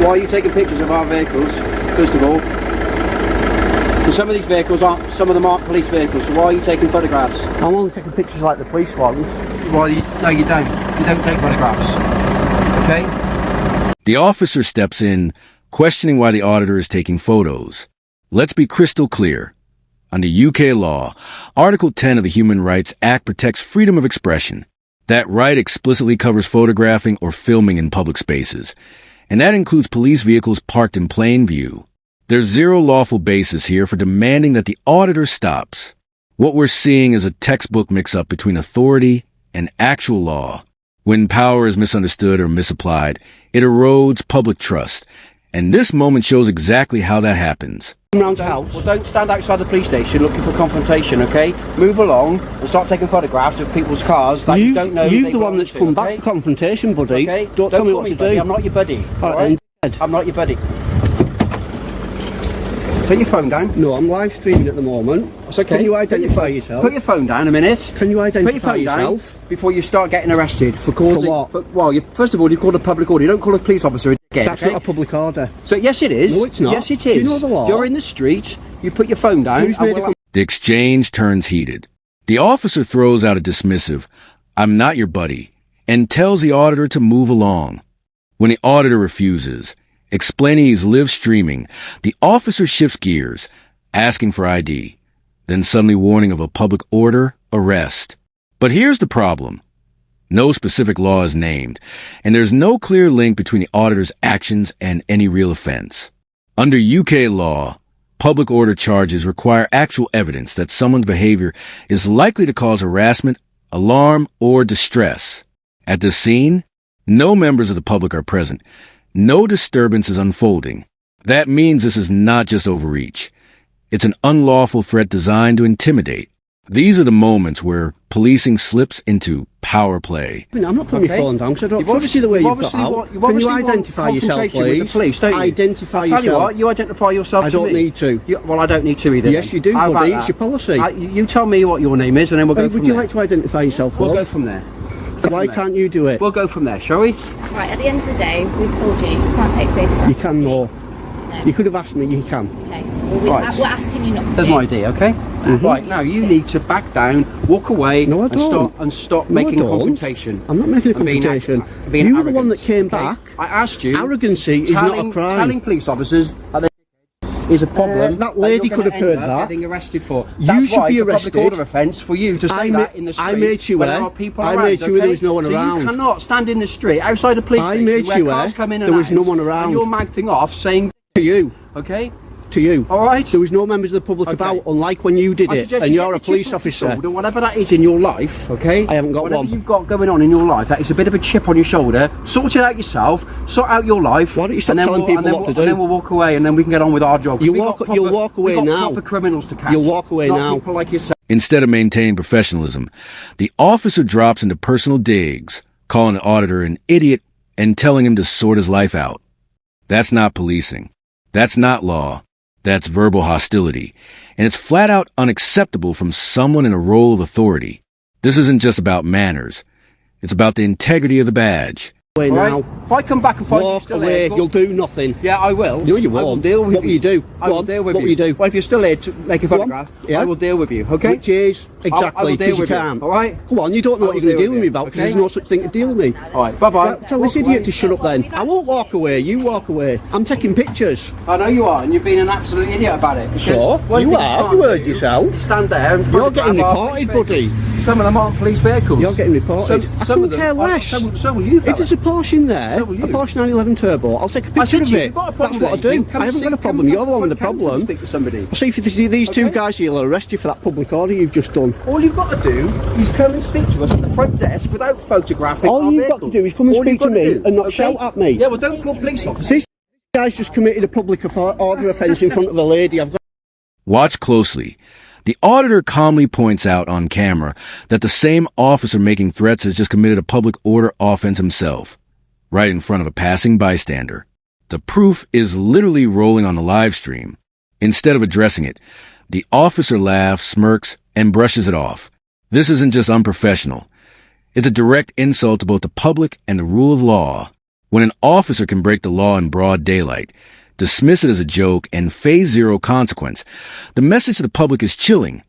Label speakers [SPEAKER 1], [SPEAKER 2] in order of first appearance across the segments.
[SPEAKER 1] Why are you taking pictures of our vehicles, first of all? Because some of these vehicles aren't, some of them aren't police vehicles, so why are you taking photographs?
[SPEAKER 2] I'm only taking pictures like the police ones.
[SPEAKER 1] Well, no you don't. You don't take photographs. Okay?
[SPEAKER 3] The officer steps in, questioning why the auditor is taking photos. Let's be crystal clear. Under UK law, Article 10 of the Human Rights Act protects freedom of expression. That right explicitly covers photographing or filming in public spaces, and that includes police vehicles parked in plain view. There's zero lawful basis here for demanding that the auditor stops. What we're seeing is a textbook mix-up between authority and actual law. When power is misunderstood or misapplied, it erodes public trust, and this moment shows exactly how that happens.
[SPEAKER 2] Around the house.
[SPEAKER 1] Well, don't stand outside the police station looking for confrontation, okay? Move along and start taking photographs of people's cars that you don't know.
[SPEAKER 2] You're the one that's come back for confrontation, buddy.
[SPEAKER 1] Okay?
[SPEAKER 2] Don't tell me what to do.
[SPEAKER 1] I'm not your buddy.
[SPEAKER 2] All right?
[SPEAKER 1] I'm not your buddy. Put your phone down.
[SPEAKER 2] No, I'm live streaming at the moment.
[SPEAKER 1] It's okay.
[SPEAKER 2] Can you identify yourself?
[SPEAKER 1] Put your phone down a minute.
[SPEAKER 2] Can you identify
[SPEAKER 1] Put your phone
[SPEAKER 2] yourself?
[SPEAKER 1] down before you start getting arrested for causing...
[SPEAKER 2] For what?
[SPEAKER 1] Well, first of all, you called a public order. You don't call a police officer a dickhead,
[SPEAKER 2] That's
[SPEAKER 1] okay?
[SPEAKER 2] not a public order.
[SPEAKER 1] So, yes, it is.
[SPEAKER 2] No, it's not.
[SPEAKER 1] Yes, it is.
[SPEAKER 2] Do you know the law?
[SPEAKER 1] You're in the street. You put your phone down.
[SPEAKER 2] Who's made a
[SPEAKER 3] The exchange turns heated. The officer throws out a dismissive, "I'm not your buddy," and tells the auditor to move along. When the auditor refuses, explaining he's live streaming, the officer shifts gears, asking for ID, then suddenly warning of a public order arrest. But here's the problem. No specific law is named, and there's no clear link between the auditor's actions and any real offense. Under UK law, public order charges require actual evidence that someone's behavior is likely to cause harassment, alarm, or distress. At the scene, no members of the public are present. No disturbance is unfolding. That means this is not just overreach. It's an unlawful threat designed to intimidate. These are the moments where policing slips into power play.
[SPEAKER 2] I'm not putting my phone down, so I don't trust you the way you've got out. Can you identify yourself, please?
[SPEAKER 1] Identify
[SPEAKER 2] Identify yourself.
[SPEAKER 1] Tell you what, you identify yourself.
[SPEAKER 2] I don't need to.
[SPEAKER 1] Well, I don't need to either.
[SPEAKER 2] Yes, you do, buddy. It's your policy.
[SPEAKER 1] You tell me what your name is, and then we'll go from there.
[SPEAKER 2] Would you like to identify yourself,
[SPEAKER 1] We'll
[SPEAKER 2] love?
[SPEAKER 1] go from there.
[SPEAKER 2] Why can't you do it?
[SPEAKER 1] We'll go from there, shall we?
[SPEAKER 4] Right, at the end of the day, we've told you can't take photographs.
[SPEAKER 2] You can, no. You could have asked me, you can.
[SPEAKER 4] Okay. Well,
[SPEAKER 1] Right.
[SPEAKER 4] we're asking you not to.
[SPEAKER 1] There's my idea, okay? Right, now you need to back down, walk away,
[SPEAKER 2] No, I don't.
[SPEAKER 1] and stop
[SPEAKER 2] No, I
[SPEAKER 1] making a
[SPEAKER 2] don't.
[SPEAKER 1] confrontation.
[SPEAKER 2] I'm not making a
[SPEAKER 1] And being
[SPEAKER 2] confrontation.
[SPEAKER 1] being
[SPEAKER 2] You were the one
[SPEAKER 1] arrogant,
[SPEAKER 2] that came
[SPEAKER 1] okay?
[SPEAKER 2] back.
[SPEAKER 1] I asked you.
[SPEAKER 2] Arrogancy is not a crime.
[SPEAKER 1] Telling police officers that is a problem.
[SPEAKER 2] That lady
[SPEAKER 1] you're
[SPEAKER 2] could have
[SPEAKER 1] gonna
[SPEAKER 2] heard
[SPEAKER 1] end up
[SPEAKER 2] that.
[SPEAKER 1] Getting arrested for.
[SPEAKER 2] You
[SPEAKER 1] That's
[SPEAKER 2] should
[SPEAKER 1] why
[SPEAKER 2] be
[SPEAKER 1] it's a
[SPEAKER 2] arrested.
[SPEAKER 1] public order offence for you to say that in the street.
[SPEAKER 2] I made sure
[SPEAKER 1] when there are people
[SPEAKER 2] I
[SPEAKER 1] around,
[SPEAKER 2] made sure
[SPEAKER 1] okay?
[SPEAKER 2] there was no one
[SPEAKER 1] so
[SPEAKER 2] around.
[SPEAKER 1] You cannot stand in the street outside a police
[SPEAKER 2] I
[SPEAKER 1] station
[SPEAKER 2] made
[SPEAKER 1] where
[SPEAKER 2] sure
[SPEAKER 1] cars come in and
[SPEAKER 2] there was
[SPEAKER 1] out,
[SPEAKER 2] no one around.
[SPEAKER 1] And you're mouthing off saying
[SPEAKER 2] To you.
[SPEAKER 1] okay.
[SPEAKER 2] To you.
[SPEAKER 1] All right.
[SPEAKER 2] There was no members of the public
[SPEAKER 1] Okay.
[SPEAKER 2] about, unlike when you did
[SPEAKER 1] I
[SPEAKER 2] it,
[SPEAKER 1] suggest
[SPEAKER 2] and
[SPEAKER 1] you
[SPEAKER 2] you're
[SPEAKER 1] get
[SPEAKER 2] a
[SPEAKER 1] the
[SPEAKER 2] police
[SPEAKER 1] chip off your
[SPEAKER 2] officer.
[SPEAKER 1] shoulder, whatever that is in your life, okay?
[SPEAKER 2] I haven't got
[SPEAKER 1] whatever
[SPEAKER 2] one.
[SPEAKER 1] you've got going on in your life, that is a bit of a chip on your shoulder. Sort it out yourself. Sort out your life.
[SPEAKER 2] Why don't you stop
[SPEAKER 1] and then
[SPEAKER 2] telling people what to do?
[SPEAKER 1] And then we'll walk away, and then we can get on with our job. 'Cause
[SPEAKER 2] You'll
[SPEAKER 1] we've
[SPEAKER 2] walk-
[SPEAKER 1] got
[SPEAKER 2] you'll walk away
[SPEAKER 1] we've got
[SPEAKER 2] now.
[SPEAKER 1] proper criminals to catch.
[SPEAKER 2] You'll walk away
[SPEAKER 1] not
[SPEAKER 2] now.
[SPEAKER 1] people like yourself.
[SPEAKER 3] Instead of maintaining professionalism, the officer drops into personal digs, calling the auditor an idiot and telling him to sort his life out. That's not policing. That's not law. That's verbal hostility. And it's flat out unacceptable from someone in a role of authority. This isn't just about manners. It's about the integrity of the badge.
[SPEAKER 2] Away
[SPEAKER 1] All
[SPEAKER 2] now.
[SPEAKER 1] right? If I come back and find you
[SPEAKER 2] Walk
[SPEAKER 1] still
[SPEAKER 2] away.
[SPEAKER 1] here,
[SPEAKER 2] You'll do nothing.
[SPEAKER 1] yeah, I will.
[SPEAKER 2] No, you
[SPEAKER 1] I will
[SPEAKER 2] won't.
[SPEAKER 1] deal with
[SPEAKER 2] What will you do?
[SPEAKER 1] I
[SPEAKER 2] Go
[SPEAKER 1] will
[SPEAKER 2] on.
[SPEAKER 1] deal with
[SPEAKER 2] What
[SPEAKER 1] you.
[SPEAKER 2] will you do?
[SPEAKER 1] Well, if you're still here to make a
[SPEAKER 2] Go on.
[SPEAKER 1] photograph,
[SPEAKER 2] Yeah.
[SPEAKER 1] I will deal with you. Okay.
[SPEAKER 2] Which is
[SPEAKER 1] I
[SPEAKER 2] exactly
[SPEAKER 1] will deal
[SPEAKER 2] because you
[SPEAKER 1] with you,
[SPEAKER 2] can't.
[SPEAKER 1] all right?
[SPEAKER 2] Come on, you don't know
[SPEAKER 1] I
[SPEAKER 2] what
[SPEAKER 1] will
[SPEAKER 2] you're going to
[SPEAKER 1] deal
[SPEAKER 2] deal
[SPEAKER 1] with
[SPEAKER 2] with me
[SPEAKER 1] you,
[SPEAKER 2] about because
[SPEAKER 1] okay?
[SPEAKER 2] there's no such thing to deal with me.
[SPEAKER 1] All right. Bye bye.
[SPEAKER 2] Tell this idiot to shut up then. I won't walk away. You walk away. I'm taking pictures.
[SPEAKER 1] I know you are, and you're being an absolute idiot about it. because
[SPEAKER 2] So?
[SPEAKER 1] one
[SPEAKER 2] You
[SPEAKER 1] thing
[SPEAKER 2] are.
[SPEAKER 1] can't
[SPEAKER 2] You heard
[SPEAKER 1] do
[SPEAKER 2] yourself.
[SPEAKER 1] is stand there and
[SPEAKER 2] You're getting
[SPEAKER 1] photograph our
[SPEAKER 2] reported,
[SPEAKER 1] police
[SPEAKER 2] buddy.
[SPEAKER 1] vehicles. Some of them aren't police vehicles.
[SPEAKER 2] You're getting reported. I
[SPEAKER 1] Some of
[SPEAKER 2] couldn't
[SPEAKER 1] them.
[SPEAKER 2] care less.
[SPEAKER 1] So will you.
[SPEAKER 2] If there's a Porsche in there,
[SPEAKER 1] So will you.
[SPEAKER 2] a Porsche 911 Turbo, I'll take a
[SPEAKER 1] I
[SPEAKER 2] picture
[SPEAKER 1] said
[SPEAKER 2] of
[SPEAKER 1] to you,
[SPEAKER 2] it.
[SPEAKER 1] you've got a problem
[SPEAKER 2] That's what I
[SPEAKER 1] there.
[SPEAKER 2] do.
[SPEAKER 1] Come
[SPEAKER 2] I haven't
[SPEAKER 1] see-
[SPEAKER 2] got a
[SPEAKER 1] come
[SPEAKER 2] problem. You're the one with the
[SPEAKER 1] front council and
[SPEAKER 2] problem.
[SPEAKER 1] Speak to somebody.
[SPEAKER 2] See if these two
[SPEAKER 1] Okay.
[SPEAKER 2] guys here will arrest you for that public order you've just done.
[SPEAKER 1] All you've got to do is come and speak to us at the front desk without photographing
[SPEAKER 2] All
[SPEAKER 1] our
[SPEAKER 2] you've got to
[SPEAKER 1] vehicles.
[SPEAKER 2] do is come and
[SPEAKER 1] All
[SPEAKER 2] speak
[SPEAKER 1] you've
[SPEAKER 2] to
[SPEAKER 1] got
[SPEAKER 2] me
[SPEAKER 1] do,
[SPEAKER 2] and not
[SPEAKER 1] okay?
[SPEAKER 2] shout at me.
[SPEAKER 1] Yeah, well, don't call police officers.
[SPEAKER 2] This guy's just committed a public order offence in front of a lady. I've got
[SPEAKER 3] Watch closely. The auditor calmly points out on camera that the same officer making threats has just committed a public order offense himself, right in front of a passing bystander. The proof is literally rolling on the live stream. Instead of addressing it, the officer laughs, smirks, and brushes it off. This isn't just unprofessional. It's a direct insult to both the public and the rule of law. When an officer can break the law in broad daylight, dismiss it as a joke, and face zero consequence, the message to the public is chilling.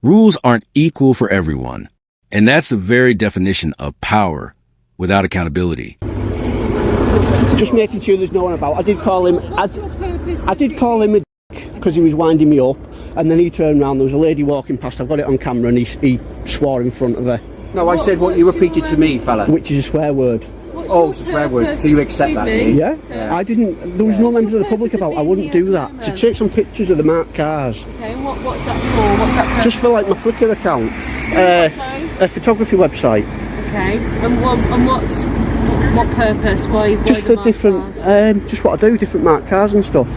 [SPEAKER 3] Rules aren't equal for everyone. And that's the very definition of power without accountability.
[SPEAKER 2] Just making sure there's no one about. I did call him a dick because he was winding me up, and then he turned around, there was a lady walking past, I've got it on camera, and he swore in front of her.
[SPEAKER 1] No, I said what you repeated to me, fella.
[SPEAKER 2] Which is a swear word.
[SPEAKER 1] Oh, it's a swear word. So you accept that?
[SPEAKER 2] Yeah? I didn't. There was no members of the public about. I wouldn't do that. To take some pictures of the marked cars.
[SPEAKER 5] Okay, and what's that for? What's that for?
[SPEAKER 2] Just for like my Flickr account. A photography website.
[SPEAKER 5] Okay, and what purpose? Why
[SPEAKER 2] just
[SPEAKER 5] the
[SPEAKER 2] for different, just what I do, different marked cars and stuff.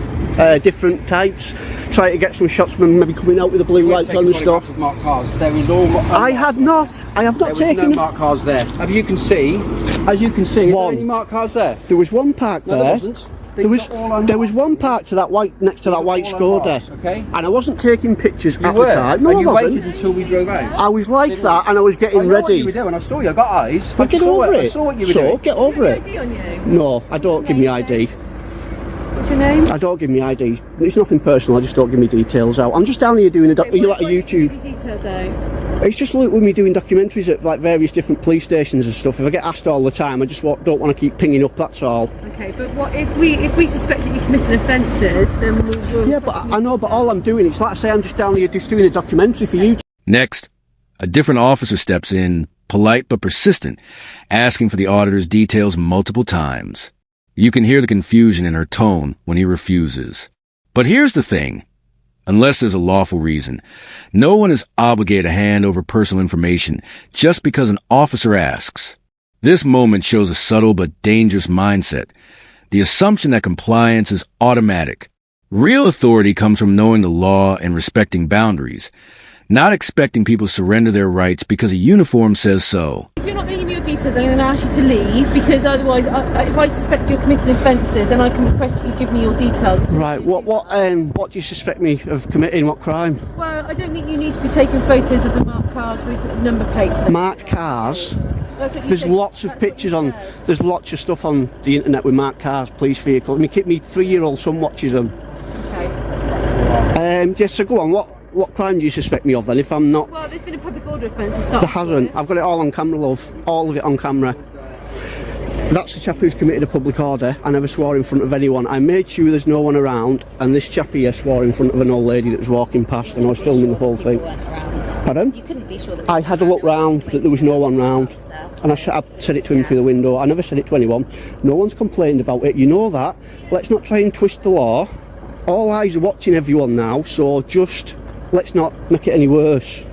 [SPEAKER 2] Different types. Try to get some shots of them maybe coming out with the blue lights on and stuff.
[SPEAKER 1] Of marked cars. There is all.
[SPEAKER 2] I have not taken.
[SPEAKER 1] There was no marked cars there. As you can see, is there any marked cars there?
[SPEAKER 2] There was one parked there.
[SPEAKER 1] No, there wasn't.
[SPEAKER 2] There was one parked to that white next to that white Skoda.
[SPEAKER 1] Okay.
[SPEAKER 2] And I wasn't taking pictures at the time.
[SPEAKER 1] No,
[SPEAKER 2] and
[SPEAKER 1] you
[SPEAKER 2] I wasn't.
[SPEAKER 1] waited until we drove out.
[SPEAKER 2] I was like that, and I was getting ready.
[SPEAKER 1] What you were doing. I saw you. I got eyes.
[SPEAKER 2] But get over it.
[SPEAKER 1] I saw what you were doing.
[SPEAKER 2] Get over it.
[SPEAKER 5] ID on you?
[SPEAKER 2] No, I don't give me ID.
[SPEAKER 5] What's your name?
[SPEAKER 2] I don't give me ID. It's nothing personal. I just don't give me details out. I'm just down here doing you like a YouTube.
[SPEAKER 5] Give your details out.
[SPEAKER 2] It's just like with me doing documentaries at like various different police stations and stuff. If I get asked all the time, I just don't want to keep pinging up. That's all.
[SPEAKER 5] Okay, but what if we suspect that you committed offences, then we'll
[SPEAKER 2] yeah, but I know. But all I'm doing, it's like I say, I'm just down here just doing a documentary for you.
[SPEAKER 3] Next, a different officer steps in, polite but persistent, asking for the auditor's details multiple times. You can hear the confusion in her tone when he refuses. But here's the thing. Unless there's a lawful reason, no one is obligated to hand over personal information just because an officer asks. This moment shows a subtle but dangerous mindset. The assumption that compliance is automatic. Real authority comes from knowing the law and respecting boundaries, not expecting people to surrender their rights because a uniform says so.
[SPEAKER 5] If you're not going to give me your details, I'm going to ask you to leave, because otherwise, if I suspect you're committing offences, then I can request that you give me your details.
[SPEAKER 2] Right. What do you suspect me of committing? What crime?
[SPEAKER 5] Well, I don't think you need to be taking photos of the marked cars with number plates.
[SPEAKER 2] Marked cars?
[SPEAKER 5] That's what you
[SPEAKER 2] There's
[SPEAKER 5] said.
[SPEAKER 2] lots of pictures on. There's lots of stuff on the internet with marked cars, police vehicles. My 3-year-old son watches them.
[SPEAKER 5] Okay.
[SPEAKER 2] Yes. So go on. What crime do you suspect me of then? If I'm not.
[SPEAKER 5] Well, there's been a public order offence.
[SPEAKER 2] There hasn't. I've got it all on camera, love. All of it on camera. That's the chap who's committed a public order. I never swore in front of anyone. I made sure there's no one around, and this chap here swore in front of an old lady that was walking past, and I was filming the whole thing. Pardon?
[SPEAKER 4] You couldn't be sure that
[SPEAKER 2] I had a look round that there was no one round, and I said it to him through the window. I never said it to anyone. No one's complained about it. You know that. Let's not try and twist the law. All eyes are watching everyone now, so just let's not make it any worse.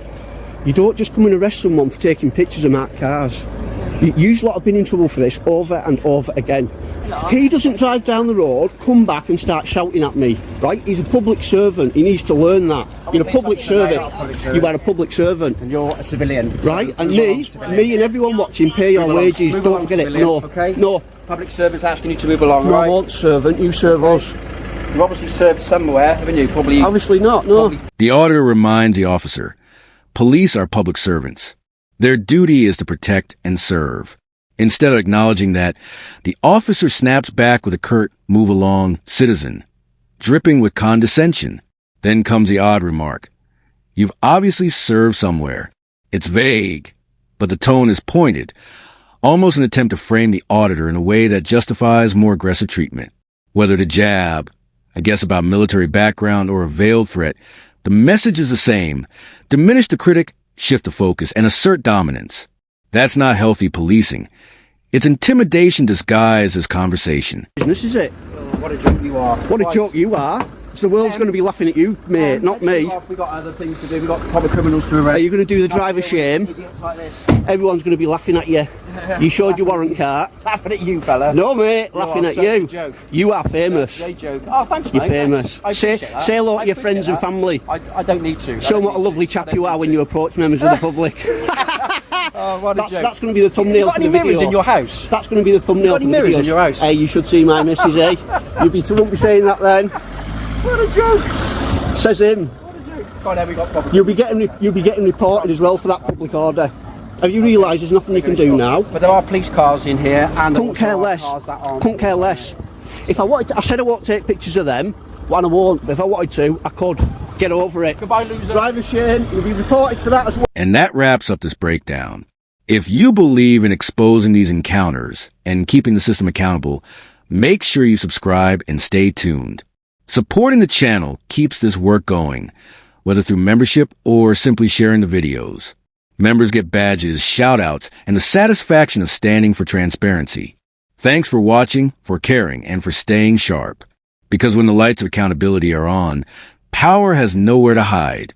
[SPEAKER 2] You don't just come and arrest someone for taking pictures of marked cars. You lot have been in trouble for this over and over again. He doesn't drive down the road, come back and start shouting at me, right? He's a public servant. He needs to learn that. You're a public servant. You are a public servant.
[SPEAKER 1] And you're a civilian.
[SPEAKER 2] Right? And me and everyone watching pay your wages. Don't forget it. No.
[SPEAKER 1] Okay?
[SPEAKER 2] No.
[SPEAKER 1] Public servant's asking you to move along,
[SPEAKER 2] No,
[SPEAKER 1] right?
[SPEAKER 2] I won't servant. You serve us.
[SPEAKER 1] You've obviously served somewhere, haven't you? Probably.
[SPEAKER 2] Obviously not, no.
[SPEAKER 3] The auditor reminds the officer, police are public servants. Their duty is to protect and serve. Instead of acknowledging that, the officer snaps back with a curt, move along, citizen, dripping with condescension. Then comes the odd remark. You've obviously served somewhere. It's vague, but the tone is pointed, almost an attempt to frame the auditor in a way that justifies more aggressive treatment. Whether to jab, I guess about military background, or a veiled threat, the message is the same. Diminish the critic, shift the focus, and assert dominance. That's not healthy policing. It's intimidation disguised as conversation.
[SPEAKER 2] This is it.
[SPEAKER 1] Oh, what a joke you are.
[SPEAKER 2] What a joke you are. So the world's going to be laughing at you, mate, not me.
[SPEAKER 1] We've got other things to do. We've got proper criminals to arrest.
[SPEAKER 2] Are you going to do the driver shame?
[SPEAKER 1] Idiots like this.
[SPEAKER 2] Everyone's going to be laughing at you. You showed your warrant card.
[SPEAKER 1] Laughing at you, fella.
[SPEAKER 2] No, mate, laughing at
[SPEAKER 1] such a
[SPEAKER 2] you.
[SPEAKER 1] joke.
[SPEAKER 2] You are famous.
[SPEAKER 1] They joke. Oh, thanks,
[SPEAKER 2] You're
[SPEAKER 1] mate.
[SPEAKER 2] famous.
[SPEAKER 1] I
[SPEAKER 2] Say
[SPEAKER 1] appreciate that.
[SPEAKER 2] hello to
[SPEAKER 1] I
[SPEAKER 2] your friends and
[SPEAKER 1] appreciate
[SPEAKER 2] family.
[SPEAKER 1] that. I don't need to.
[SPEAKER 2] Show them what a lovely chap you are when you approach members of the public.
[SPEAKER 1] Oh, what a joke.
[SPEAKER 2] That's going to be the thumbnail for the video.
[SPEAKER 1] Got any mirrors in your house?
[SPEAKER 2] That's going to be the thumbnail
[SPEAKER 1] got
[SPEAKER 2] for
[SPEAKER 1] any
[SPEAKER 2] the
[SPEAKER 1] mirrors
[SPEAKER 2] video.
[SPEAKER 1] in your house?
[SPEAKER 2] Hey, you should see my missus, eh? You won't be saying that then.
[SPEAKER 1] What a joke.
[SPEAKER 2] Says him.
[SPEAKER 1] God, we got proper.
[SPEAKER 2] You'll be getting reported as well for that public order. Have you realised there's nothing you can do now?
[SPEAKER 1] But there are police cars in here, and
[SPEAKER 2] Couldn't care less. Couldn't care less. If I wanted to, I said I won't take pictures of them, and I won't. But if I wanted to, I could. Get over it.
[SPEAKER 1] Goodbye, loser.
[SPEAKER 2] Driver shame. You'll be reported for that as well.
[SPEAKER 3] And that wraps up this breakdown. If you believe in exposing these encounters and keeping the system accountable, make sure you subscribe and stay tuned. Supporting the channel keeps this work going, whether through membership or simply sharing the videos. Members get badges, shout-outs, and the satisfaction of standing for transparency. Thanks for watching, for caring, and for staying sharp. Because when the lights of accountability are on, power has nowhere to hide.